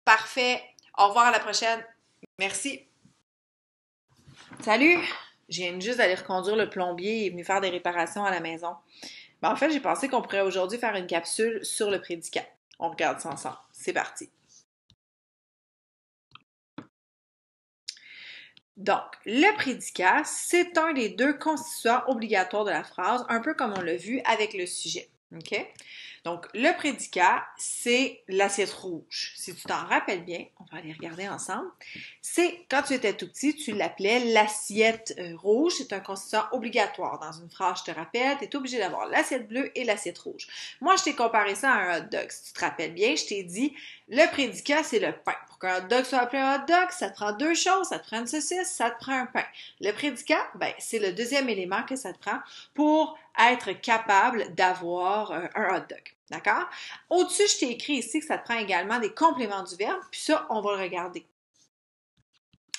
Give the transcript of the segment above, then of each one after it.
Parfait. Au revoir à la prochaine. Merci. Salut! Je viens juste d'aller reconduire le plombier. Il est venu faire des réparations à la maison. En fait, j'ai pensé qu'on pourrait aujourd'hui faire une capsule sur le prédicat. On regarde ça ensemble. C'est parti. Donc, le prédicat, c'est un des deux constituants obligatoires de la phrase, un peu comme on l'a vu avec le sujet. OK? Donc, le prédicat, c'est l'assiette rouge. Si tu t'en rappelles bien, on va aller regarder ensemble. C'est, quand tu étais tout petit, tu l'appelais l'assiette rouge. C'est un constituant obligatoire. Dans une phrase, je te rappelle, tu es obligé d'avoir l'assiette bleue et l'assiette rouge. Moi, je t'ai comparé ça à un hot dog. Si tu te rappelles bien, je t'ai dit, le prédicat, c'est le pain. Pour qu'un hot dog soit appelé un hot dog, ça te prend deux choses. Ça te prend une saucisse, ça te prend un pain. Le prédicat, ben, c'est le deuxième élément que ça te prend pour être capable d'avoir un hot dog. D'accord? Au-dessus, je t'ai écrit ici que ça te prend également des compléments du verbe, puis ça, on va le regarder.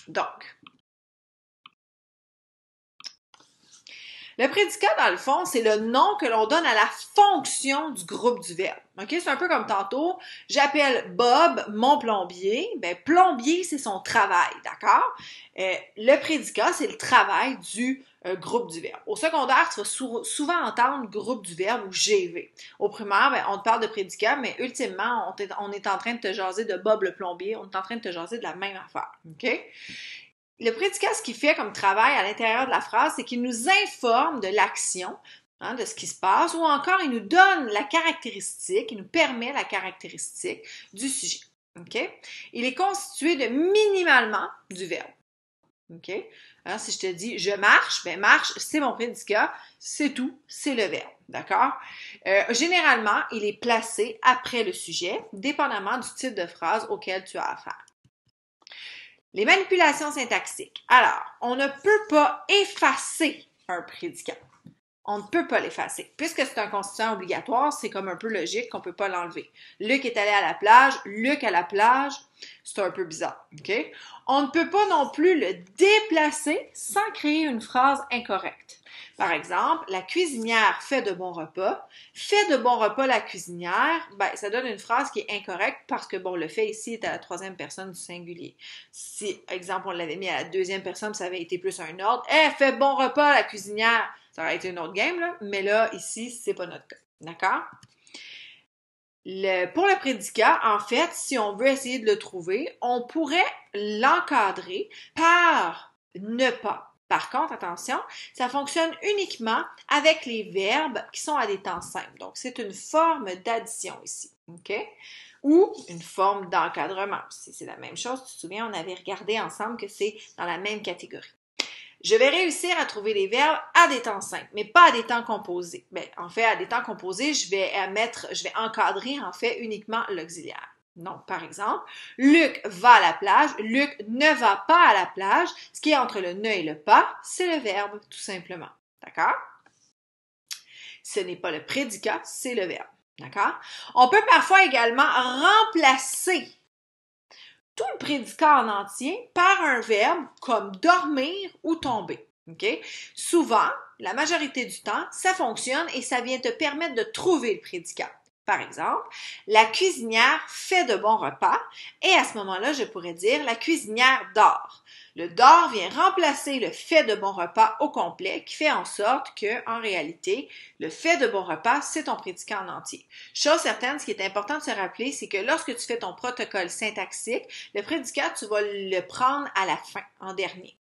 Donc, le prédicat, dans le fond, c'est le nom que l'on donne à la fonction du groupe du verbe. OK? C'est un peu comme tantôt, j'appelle Bob mon plombier. Ben, plombier, c'est son travail, d'accord? Le prédicat, c'est le travail du groupe du verbe. Au secondaire, tu vas souvent entendre groupe du verbe ou GV. Au primaire, ben, on te parle de prédicat, mais ultimement, on est en train de te jaser de Bob le plombier, on est en train de te jaser de la même affaire. OK? Le prédicat, ce qu'il fait comme travail à l'intérieur de la phrase, c'est qu'il nous informe de l'action, de ce qui se passe, ou encore il nous donne la caractéristique, il nous permet la caractéristique du sujet. OK? Il est constitué de minimalement du verbe. OK? Alors, si je te dis je marche, ben marche, c'est mon prédicat, c'est tout, c'est le verbe. D'accord? Généralement, il est placé après le sujet, dépendamment du type de phrase auquel tu as affaire. Les manipulations syntaxiques. Alors, on ne peut pas effacer un prédicat. On ne peut pas l'effacer. Puisque c'est un constituant obligatoire, c'est comme un peu logique qu'on ne peut pas l'enlever. Luc est allé à la plage, Luc à la plage, c'est un peu bizarre. OK? On ne peut pas non plus le déplacer sans créer une phrase incorrecte. Par exemple, la cuisinière fait de bons repas. Fait de bons repas la cuisinière, ben, ça donne une phrase qui est incorrecte parce que, bon, le fait ici est à la troisième personne du singulier. Si, exemple, on l'avait mis à la deuxième personne, ça avait été plus un ordre. Elle fait bon repas la cuisinière. Ça aurait été une autre game, là. Mais là, ici, c'est pas notre cas. D'accord? Pour le prédicat, en fait, si on veut essayer de le trouver, on pourrait l'encadrer par ne pas. Par contre, attention, ça fonctionne uniquement avec les verbes qui sont à des temps simples. Donc, c'est une forme d'addition ici. OK? Ou une forme d'encadrement. C'est la même chose. Tu te souviens, on avait regardé ensemble que c'est dans la même catégorie. Je vais réussir à trouver les verbes à des temps simples, mais pas à des temps composés. Ben, en fait, à des temps composés, je vais encadrer, en fait, uniquement l'auxiliaire. Donc, par exemple, Luc va à la plage, Luc ne va pas à la plage. Ce qui est entre le ne et le pas, c'est le verbe, tout simplement. D'accord? Ce n'est pas le prédicat, c'est le verbe. D'accord? On peut parfois également remplacer tout le prédicat en entier par un verbe comme dormir ou tomber. Okay? Souvent, la majorité du temps, ça fonctionne et ça vient te permettre de trouver le prédicat. Par exemple, la cuisinière fait de bons repas et à ce moment-là, je pourrais dire la cuisinière dort. Le dort vient remplacer le fait de bons repas au complet qui fait en sorte que, en réalité, le fait de bons repas, c'est ton prédicat en entier. Chose certaine, ce qui est important de se rappeler, c'est que lorsque tu fais ton protocole syntaxique, le prédicat, tu vas le prendre à la fin, en dernier.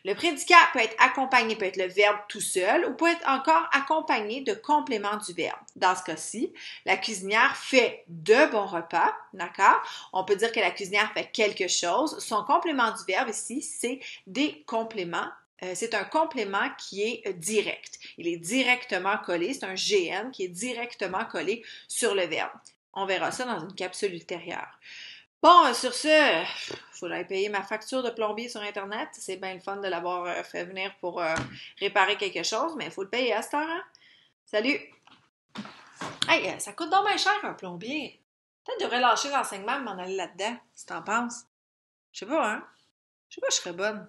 Le prédicat peut être accompagné, peut être le verbe tout seul ou peut être encore accompagné de compléments du verbe. Dans ce cas-ci, la cuisinière fait de bons repas, d'accord? On peut dire que la cuisinière fait quelque chose. Son complément du verbe ici, c'est des compléments. C'est un complément qui est direct. Il est directement collé, c'est un GN qui est directement collé sur le verbe. On verra ça dans une capsule ultérieure. Bon, sur ce, il faudrait payer ma facture de plombier sur Internet. C'est bien le fun de l'avoir fait venir pour réparer quelque chose, mais il faut le payer à cette heure, hein? Salut! Hey, ça coûte donc bien cher un plombier. Peut-être que je devrais lâcher l'enseignement et m'en aller là-dedans, si t'en penses. Je sais pas, hein? Je sais pas, je serais bonne.